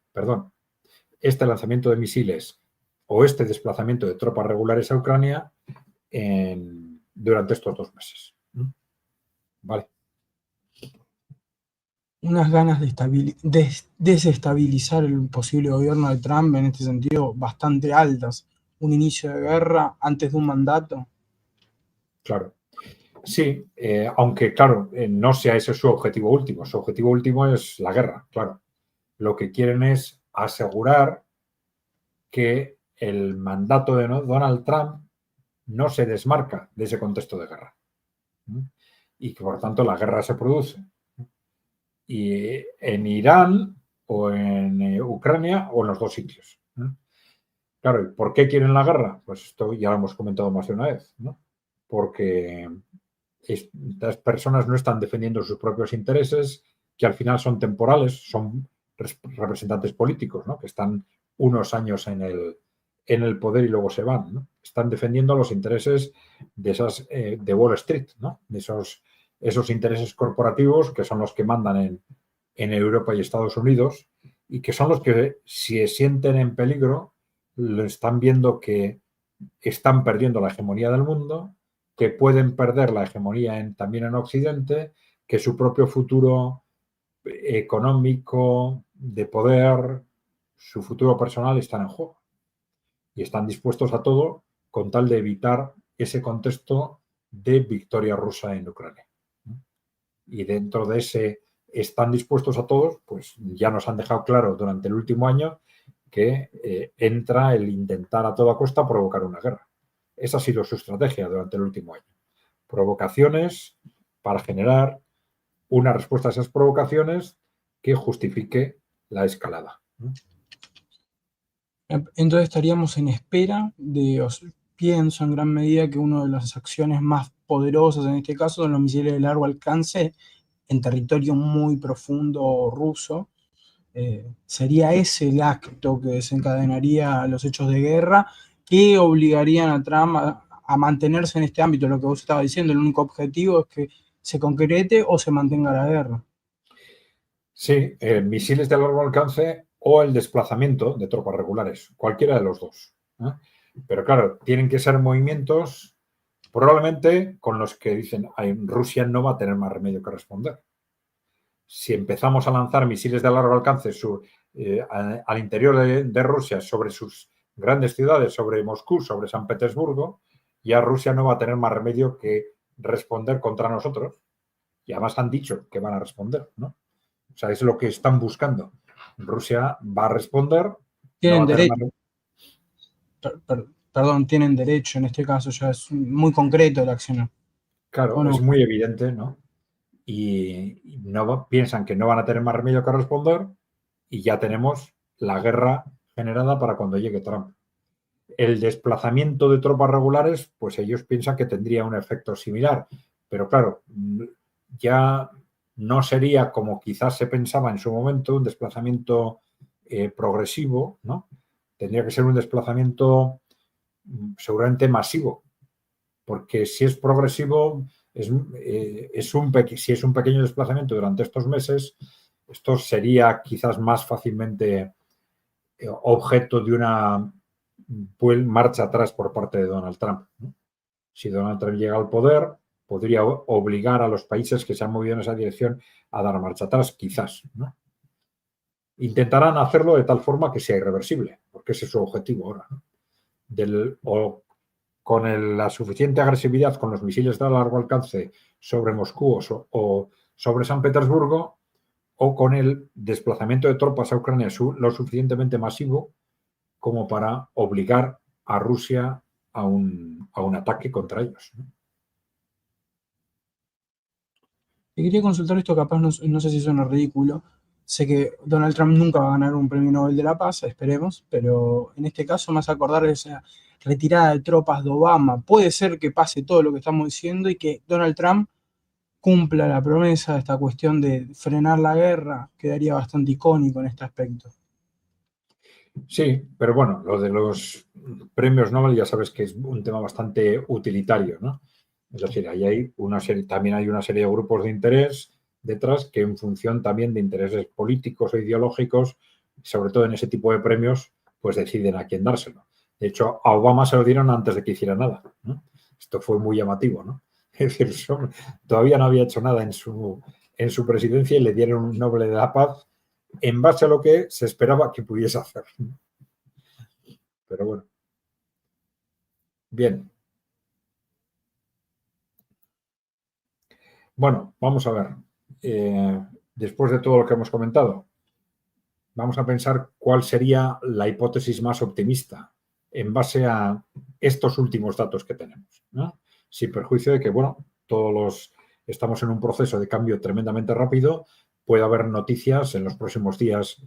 misiles o este desplazamiento de tropas regulares a Ucrania durante estos 2 meses. Vale. Unas ganas de desestabilizar el posible gobierno de Trump en este sentido bastante altas. Un inicio de guerra antes de un mandato. Claro. Sí, aunque claro, no sea ese su objetivo último. Su objetivo último es la guerra, claro. Lo que quieren es asegurar que el mandato de Donald Trump no se desmarca de ese contexto de guerra. Y que por tanto la guerra se produce. Y en Irán o en Ucrania o en los dos sitios. Claro, ¿y por qué quieren la guerra? Pues esto ya lo hemos comentado más de una vez, ¿no? Porque estas personas no están defendiendo sus propios intereses, que al final son temporales, son representantes políticos, ¿no? Que están unos años en el poder y luego se van, ¿no? Están defendiendo los intereses de Wall Street, ¿no? De esos intereses corporativos que son los que mandan en Europa y Estados Unidos y que son los que, si se sienten en peligro, lo están viendo que están perdiendo la hegemonía del mundo, que pueden perder la hegemonía también en Occidente, que su propio futuro económico, de poder, su futuro personal están en juego. Y están dispuestos a todo con tal de evitar ese contexto de victoria rusa en Ucrania. Y dentro de ese están dispuestos a todos, pues ya nos han dejado claro durante el último año que entra el intentar a toda costa provocar una guerra. Esa ha sido su estrategia durante el último año. Provocaciones para generar una respuesta a esas provocaciones que justifique la escalada. Entonces estaríamos en espera pienso en gran medida que una de las acciones más poderosas en este caso son los misiles de largo alcance en territorio muy profundo ruso. Sería ese el acto que desencadenaría los hechos de guerra que obligarían a Trump a mantenerse en este ámbito. Lo que vos estabas diciendo, el único objetivo es que se concrete o se mantenga la guerra. Sí, misiles de largo alcance o el desplazamiento de tropas regulares, cualquiera de los dos. Pero claro, tienen que ser movimientos probablemente con los que dicen Rusia no va a tener más remedio que responder. Si empezamos a lanzar misiles de largo alcance al interior de Rusia sobre sus grandes ciudades, sobre Moscú, sobre San Petersburgo, ya Rusia no va a tener más remedio que responder contra nosotros. Y además han dicho que van a responder, ¿no? O sea, es lo que están buscando. Rusia va a responder. Tienen no va a tener derecho. Perdón, tienen derecho, en este caso ya es muy concreto la acción. Claro, No? es muy evidente, ¿no? Y piensan que no van a tener más remedio que responder y ya tenemos la guerra generada para cuando llegue Trump. El desplazamiento de tropas regulares, pues ellos piensan que tendría un efecto similar, pero claro, ya no sería como quizás se pensaba en su momento, un desplazamiento progresivo, ¿no? Tendría que ser un desplazamiento seguramente masivo, porque si es progresivo, si es un pequeño desplazamiento durante estos meses, esto sería quizás más fácilmente objeto de una marcha atrás por parte de Donald Trump, ¿no? Si Donald Trump llega al poder, podría obligar a los países que se han movido en esa dirección a dar marcha atrás, quizás, ¿no? Intentarán hacerlo de tal forma que sea irreversible, porque ese es su objetivo ahora, ¿no? O con la suficiente agresividad con los misiles de largo alcance sobre Moscú o sobre San Petersburgo o con el desplazamiento de tropas a Ucrania lo suficientemente masivo como para obligar a Rusia a un ataque contra ellos, ¿no? Y quería consultar esto, capaz no sé si suena ridículo. Sé que Donald Trump nunca va a ganar un premio Nobel de la Paz, esperemos, pero en este caso me hace acordar de esa retirada de tropas de Obama. Puede ser que pase todo lo que estamos diciendo y que Donald Trump cumpla la promesa de esta cuestión de frenar la guerra. Quedaría bastante icónico en este aspecto. Sí, pero bueno, lo de los premios Nobel ya sabes que es un tema bastante utilitario, ¿no? Es decir, ahí hay una serie, también hay una serie de grupos de interés detrás que en función también de intereses políticos o ideológicos, sobre todo en ese tipo de premios, pues deciden a quién dárselo. De hecho, a Obama se lo dieron antes de que hiciera nada, ¿no? Esto fue muy llamativo, ¿no? Es decir, todavía no había hecho nada en su presidencia y le dieron un Nobel de la Paz en base a lo que se esperaba que pudiese hacer. Pero bueno. Bien. Bueno, vamos a ver. Después de todo lo que hemos comentado, vamos a pensar cuál sería la hipótesis más optimista en base a estos últimos datos que tenemos, ¿no? Sin perjuicio de que, bueno, estamos en un proceso de cambio tremendamente rápido, puede haber noticias en los próximos días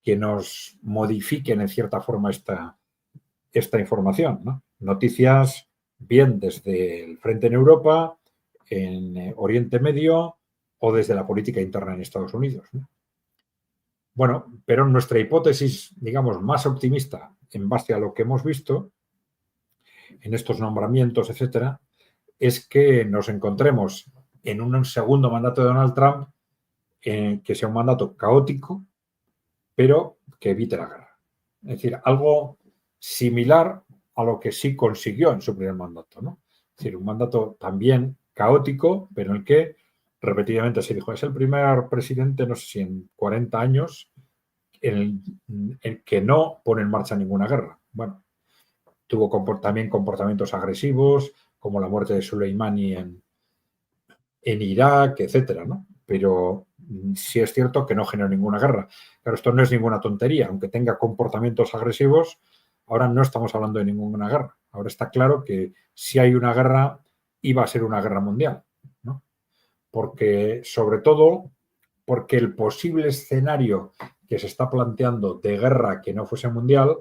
que nos modifiquen en cierta forma esta información, ¿no? Noticias bien desde el frente en Europa, en Oriente Medio o desde la política interna en Estados Unidos, ¿no? Bueno, pero nuestra hipótesis, digamos, más optimista en base a lo que hemos visto en estos nombramientos, etcétera, es que nos encontremos en un segundo mandato de Donald Trump que sea un mandato caótico, pero que evite la guerra. Es decir, algo similar a lo que sí consiguió en su primer mandato, ¿no? Es decir, un mandato también caótico, pero en el que repetidamente se dijo, es el primer presidente, no sé si en 40 años, en el que no pone en marcha ninguna guerra. Bueno, tuvo también comportamientos agresivos, como la muerte de Soleimani en Irak, etcétera, ¿no? Pero sí es cierto que no generó ninguna guerra. Pero esto no es ninguna tontería, aunque tenga comportamientos agresivos, ahora no estamos hablando de ninguna guerra. Ahora está claro que si hay una guerra, iba a ser una guerra mundial, ¿no? Porque, sobre todo, porque el posible escenario que se está planteando de guerra que no fuese mundial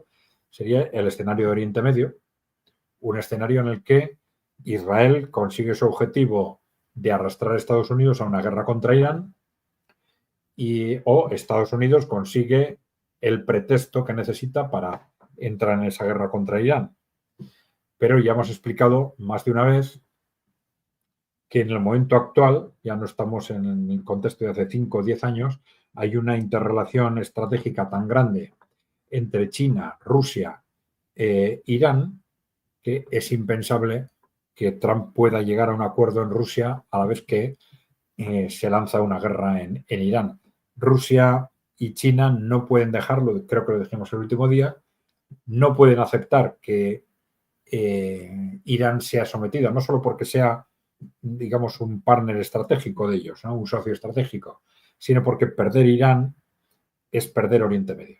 sería el escenario de Oriente Medio, un escenario en el que Israel consigue su objetivo de arrastrar a Estados Unidos a una guerra contra Irán o Estados Unidos consigue el pretexto que necesita para entrar en esa guerra contra Irán. Pero ya hemos explicado más de una vez que en el momento actual, ya no estamos en el contexto de hace 5 o 10 años, hay una interrelación estratégica tan grande entre China, Rusia e Irán que es impensable que Trump pueda llegar a un acuerdo en Rusia a la vez que se lanza una guerra en Irán. Rusia y China no pueden dejarlo, creo que lo dijimos el último día, no pueden aceptar que Irán sea sometido, no solo porque sea, digamos, un partner estratégico de ellos, ¿no? Un socio estratégico, sino porque perder Irán es perder Oriente Medio.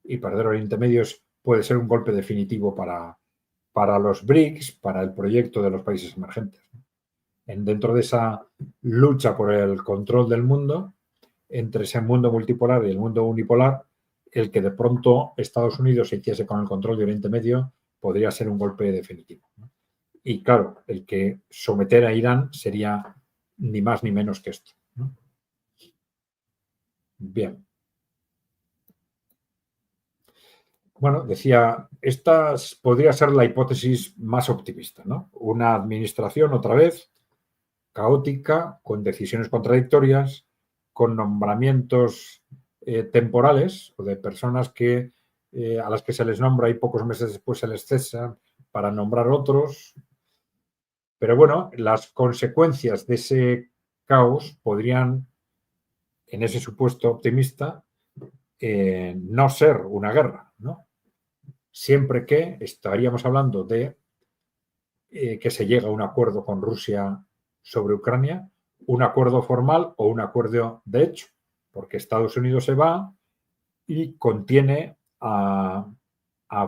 Y perder Oriente Medio puede ser un golpe definitivo para los BRICS, para el proyecto de los países emergentes. Dentro de esa lucha por el control del mundo, entre ese mundo multipolar y el mundo unipolar, el que de pronto Estados Unidos se hiciese con el control de Oriente Medio podría ser un golpe definitivo, ¿no? Y claro, el que someter a Irán sería ni más ni menos que esto, ¿no? Bien. Bueno, decía, esta podría ser la hipótesis más optimista, ¿no? Una administración, otra vez, caótica, con decisiones contradictorias, con nombramientos temporales o de personas a las que se les nombra y pocos meses después se les cesa para nombrar otros. Pero bueno, las consecuencias de ese caos podrían, en ese supuesto optimista, no ser una guerra, ¿no? Siempre que estaríamos hablando de que se llega a un acuerdo con Rusia sobre Ucrania un acuerdo formal o un acuerdo de hecho, porque Estados Unidos se va y contiene a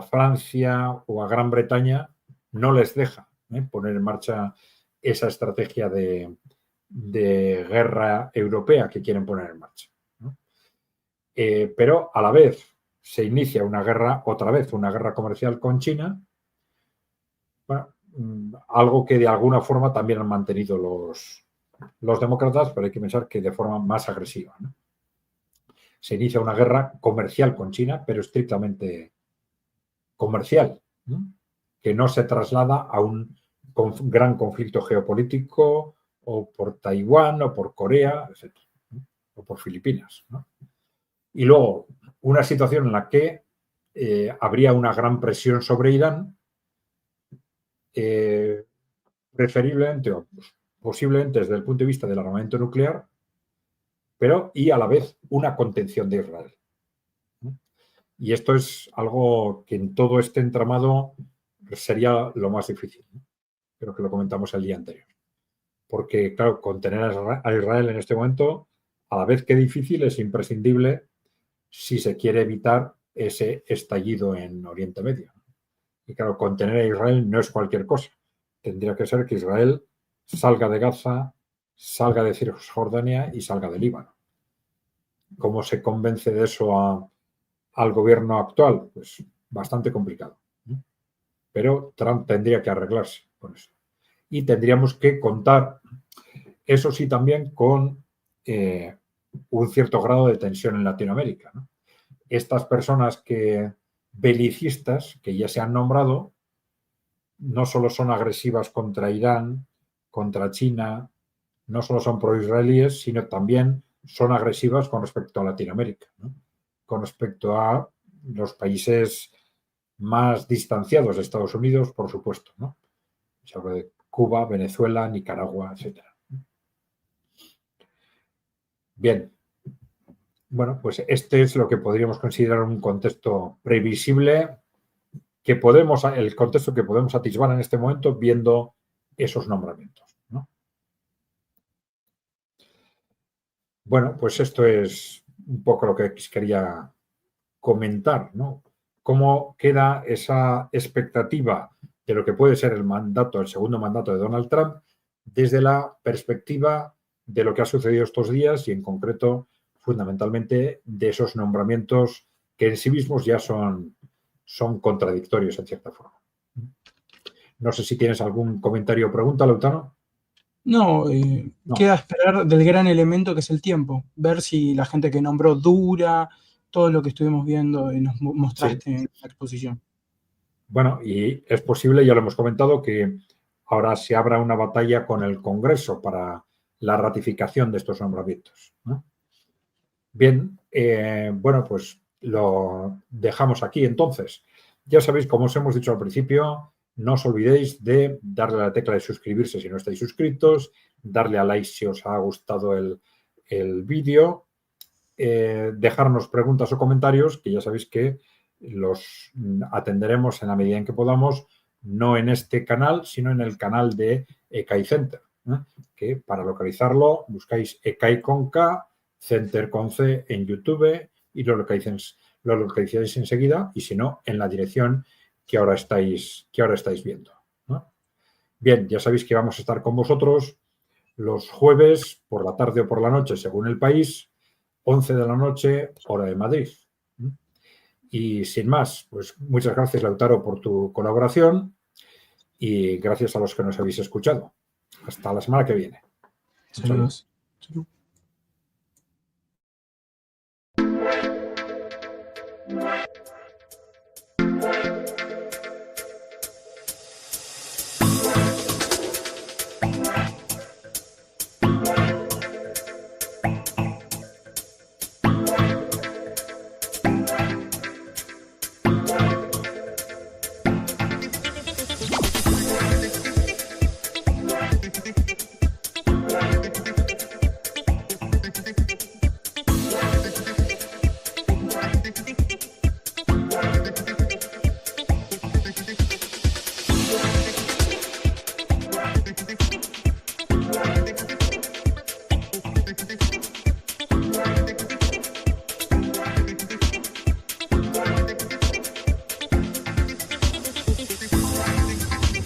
Francia o a Gran Bretaña, no les deja poner en marcha esa estrategia de guerra europea que quieren poner en marcha, ¿no? Pero a la vez se inicia una guerra, otra vez una guerra comercial con China, bueno, algo que de alguna forma también han mantenido los demócratas, pero hay que pensar que de forma más agresiva, ¿no? Se inicia una guerra comercial con China, pero estrictamente comercial, ¿no? Que no se traslada a un gran conflicto geopolítico o por Taiwán o por Corea, etc., ¿no? O por Filipinas, ¿no? Y luego una situación en la que habría una gran presión sobre Irán, preferiblemente o posiblemente desde el punto de vista del armamento nuclear, pero y a la vez una contención de Israel, ¿no? Y esto es algo que en todo este entramado sería lo más difícil, ¿no? Creo que lo comentamos el día anterior. Porque, claro, contener a Israel en este momento, a la vez que difícil, es imprescindible si se quiere evitar ese estallido en Oriente Medio. Y claro, contener a Israel no es cualquier cosa. Tendría que ser que Israel salga de Gaza, salga de Cisjordania y salga de Líbano. ¿Cómo se convence de eso al gobierno actual? Pues bastante complicado, ¿no? Pero Trump tendría que arreglarse con eso. Y tendríamos que contar, eso sí, también con un cierto grado de tensión en Latinoamérica, ¿no? Estas personas belicistas que ya se han nombrado no solo son agresivas contra Irán, contra China, no solo son pro-israelíes, sino también son agresivas con respecto a Latinoamérica, ¿no? Con respecto a los países más distanciados de Estados Unidos, por supuesto, ¿no? Se habla de Cuba, Venezuela, Nicaragua, etc. Bien. Bueno, pues este es lo que podríamos considerar un contexto previsible, el contexto que podemos atisbar en este momento viendo esos nombramientos, ¿no? Bueno, pues esto es un poco lo que quería comentar, ¿no? Cómo queda esa expectativa de lo que puede ser el segundo mandato de Donald Trump desde la perspectiva de lo que ha sucedido estos días y en concreto fundamentalmente de esos nombramientos que en sí mismos ya son contradictorios en cierta forma. No sé si tienes algún comentario o pregunta, Lautaro. No, queda esperar del gran elemento que es el tiempo, ver si la gente que nombró dura, todo lo que estuvimos viendo y nos mostraste sí. En la exposición. Bueno, y es posible, ya lo hemos comentado, que ahora se abra una batalla con el Congreso para la ratificación de estos nombramientos, ¿no? Bien, bueno, pues lo dejamos aquí entonces. Ya sabéis, como os hemos dicho al principio, no os olvidéis de darle a la tecla de suscribirse si no estáis suscritos, darle a like si os ha gustado el vídeo, dejarnos preguntas o comentarios, que ya sabéis que los atenderemos en la medida en que podamos, no en este canal, sino en el canal de ECAI Center, ¿eh? Que para localizarlo buscáis ECAI con K, Center con C en YouTube y lo localizáis enseguida, y si no, en la dirección que ahora estáis viendo, ¿no? Bien, ya sabéis que vamos a estar con vosotros los jueves por la tarde o por la noche, según el país, 11 de la noche, hora de Madrid. Y sin más, pues muchas gracias, Lautaro, por tu colaboración y gracias a los que nos habéis escuchado. Hasta la semana que viene. Saludos.